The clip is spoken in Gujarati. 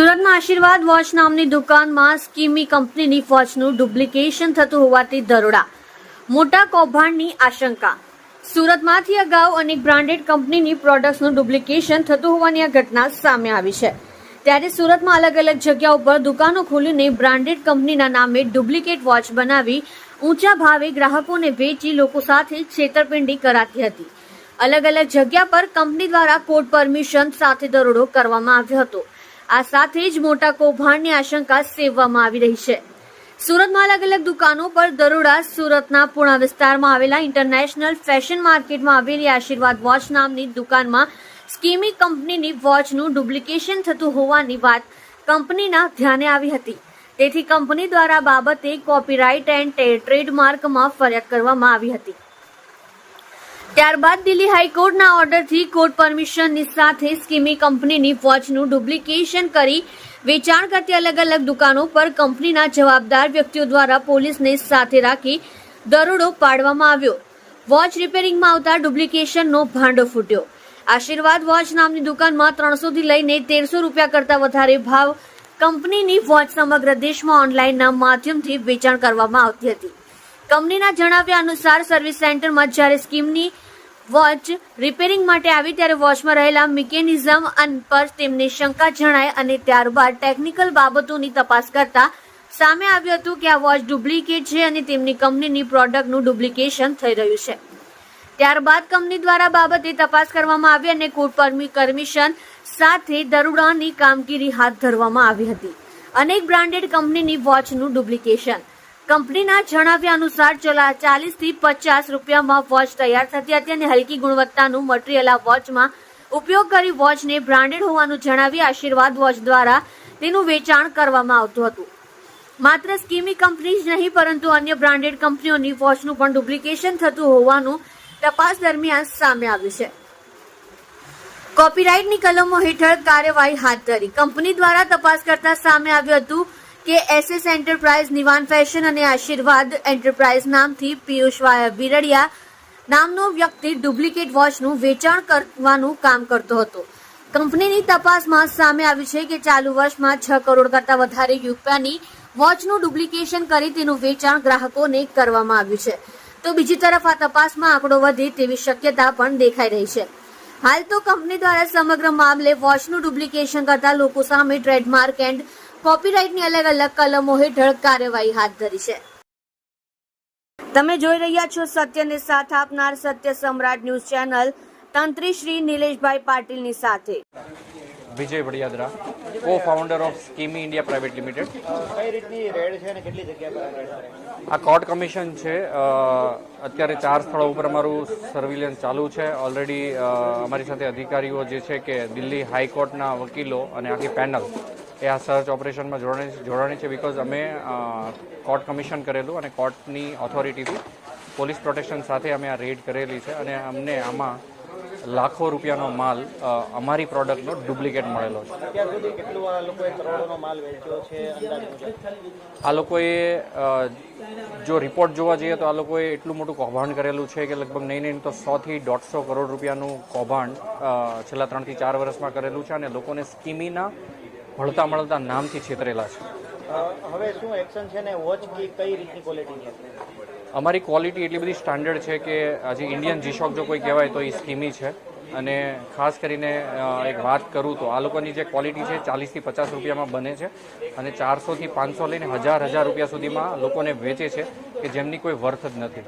સુરતના આશીર્વાદ વોચ નામની દુકાનમાં સ્કીમી કંપનીની વોચનું ડુપ્લિકેશન થતું હોવાથી દરોડા, મોટા કૌભાંડની આશંકા। સુરતમાંથી અગાઉ અનેક બ્રાન્ડેડ કંપનીની પ્રોડક્ટ્સનું ડુપ્લિકેશન થતું હોવાની આ ઘટના સામે આવી છે। ત્યારે સુરતમાં અલગ અલગ જગ્યાઓ પર દુકાનો ખોલીને બ્રાન્ડેડ કંપનીના નામે ડુપ્લિકેટ વોચ બનાવી ઊંચા ભાવે ગ્રાહકોને વેચી લોકો સાથે છેતરપિંડી કરાતી હતી। અલગ અલગ જગ્યા પર કંપની દ્વારા કોર્ટ પરમિશન સાથે દરોડો કરવામાં આવ્યો હતો। આ સાથે જ મોટા કૌભાંડની આશંકા સેવવામાં આવી રહી છે। સુરતમાં અલગ અલગ દુકાનો પર દરોડા। સુરતના પૂણા વિસ્તારમાં આવેલા ઇન્ટરનેશનલ ફેશન માર્કેટમાં આવેલી આશીર્વાદ વોચ નામની દુકાનમાં સ્કીમી કંપનીની વોચનું ડુપ્લિકેશન થતું હોવાની વાત કંપનીના ધ્યાને આવી હતી। તેથી કંપની દ્વારા બાબતે કોપીરાઇટ એન્ડ ટ્રેડમાર્કમાં ફરિયાદ કરવામાં આવી હતી। ત્યારબાદ દિલ્હી હાઈકોર્ટના ઓર્ડરથી કોર્ટ પરમિશનની સાથે સ્કીમી કંપનીની વોચનું ડુપ્લિકેશન કરી વેચાણ કરતી અલગ અલગ દુકાનો પર કંપનીના જવાબદાર વ્યક્તિઓ દ્વારા પોલીસને સાથે રાખી દરોડો પાડવામાં આવ્યો। વોચ રિપેરિંગમાં આવતા ડુપ્લિકેશનનો ભાંડો ફૂટ્યો। આશીર્વાદ વોચ નામની દુકાનમાં 300 થી લઈને 1300 રૂપિયા કરતા વધારે ભાવ કંપનીની વોચ સમગ્ર દેશમાં ઓનલાઈનના માધ્યમથી વેચાણ કરવામાં આવતી હતી। કંપનીના જણાવ્યા અનુસાર સર્વિસ સેન્ટરમાં જ્યારે સ્કીમની વોચ રિપેરિંગ માટે આવી ત્યારે વોચમાં રહેલા મિકેનિઝમ પર તેમને શંકા જણાય અને ત્યારબાદ ટેકનિકલ બાબતોની તપાસ કરતા સામે આવ્યું હતું કે આ વોચ ડુપ્લિકેટ છે અને તેમની કંપનીની પ્રોડક્ટનું ડુપ્લિકેશન થઈ રહ્યું છે। ત્યારબાદ કંપની દ્વારા બાબતે તપાસ કરવામાં આવી અને કોર્ટ પરમિશન સાથે દરોડાની કામગીરી હાથ ધરવામાં આવી હતી। અનેક બ્રાન્ડેડ કંપનીની વોચનું ડુપ્લિકેશન। કંપનીના જણાવ્યા અનુસાર 40 થી 50 રૂપિયામાં વોચ તૈયાર થતી હતી અને હલકી ગુણવત્તાનું મટીરીયલ આ વોચમાં ઉપયોગ કરી વોચને બ્રાન્ડેડ હોવાનું જણાવી આશીર્વાદ વોચ દ્વારા તેનું વેચાણ કરવામાં આવતું હતું। માત્ર સ્કીમી કંપની જ નહીં પરંતુ અન્ય બ્રાન્ડેડ કંપનીઓની વોચનું પણ ડુપ્લિકેશન થતું હોવાનું તપાસ દરમિયાન સામે આવ્યું છે। કોપીરાઇટની કલમો હેઠળ કાર્યવાહી હાથ ધરી। કંપની દ્વારા તપાસ કરતા સામે આવ્યું હતું કે SS એન્ટરપ્રાઇઝ, નિવાન ફેશન અને આશીર્વાદ એન્ટરપ્રાઇઝ નામથી પિયુષ વિરડિયા નામનો વ્યક્તિ ડુપ્લિકેટ વોચનું વેચાણ કરવાનું કામ કરતો હતો। કંપનીની તપાસમાં સામે આવ્યું છે કે ચાલુ વર્ષમાં 6 કરોડ કરતા વધારે રૂપિયાની વોચનું ડુપ્લિકેશન કરી તેનું વેચાણ ગ્રાહકોને કરવામાં આવ્યું છે। તો બીજી તરફ આ તપાસમાં આંકડો વધે તેવી શક્યતા પણ દેખાઈ રહી છે। હાલ તો કંપની દ્વારા સમગ્ર મામલે વોચનું ડુપ્લિકેશન કરતા લોકો સામે ટ્રેડમાર્ક એન્ડ કોપીરાઇટની અલગ અલગ કલમો હેઠળ કાર્યવાહી હાથ ધરી છે। તમે જોઈ રહ્યા છો સત્યને સાથ આપનાર સત્ય સમ્રાટ ન્યૂઝ ચેનલ તંત્રી શ્રી નિલેશભાઈ પાટીલની સાથે Vijay Vadiyadara, co founder of Skimi India private limited. કઈ રીતની રેડ છે અને કેટલી જગ્યા પર રેડ છે? આ કોર્ટ કમિશન છે। અત્યારે 4 સ્થળો ઉપર અમારું સર્વિલન્સ ચાલુ છે। ઓલરેડી અમારી સાથે અધિકારીઓ જે છે કે દિલ્હી હાઈકોર્ટના વકીલો અને આખી પેનલ એ આ સર્ચ ઓપરેશનમાં જોડાણી છે। બિકોઝ અમે કોર્ટ કમિશન કરેલું અને કોર્ટની ઓથોરિટીથી પોલીસ પ્રોટેક્શન સાથે અમે આ રેડ કરેલી છે અને અમને આમાં લાખો રૂપિયાનો માલ અમારી પ્રોડક્ટનો ડુપ્લિકેટ મળેલો છે। અત્યાર સુધી કેટલું આ લોકોએ કરોડોનો માલ વેચ્યો છે અંદાજ મુજબ? આ લોકોએ જો રિપોર્ટ જોવા જઈએ તો આ લોકોએ એટલું મોટું કૌભાંડ કરેલું છે કે લગભગ નહીં તો 100 થી 150 કરોડ રૂપિયાનું કૌભાંડ છેલ્લા 3 થી 4 વર્ષમાં કરેલું છે અને લોકોને સ્કીમીના મળતા મળતા નામથી છેતરેલા છે। હવે શું એક્શન છે ને વોચ કઈ રીતની ક્વોલિટી છે? અમારી ક્વોલિટી એટલી બધી સ્ટાન્ડર્ડ છે કે આજે ઇન્ડિયન જીશોક જો કોઈ કહેવાય તો એ સ્કીમી છે। અને ખાસ કરીને એક વાત કરું તો આ લોકોની જે ક્વોલિટી છે 40 થી 50 રૂપિયામાં બને છે અને 400 થી 500 લઈને 1000 રૂપિયા સુધીમાં લોકોને વેચે છે કે જેમની કોઈ વર્થ જ નથી।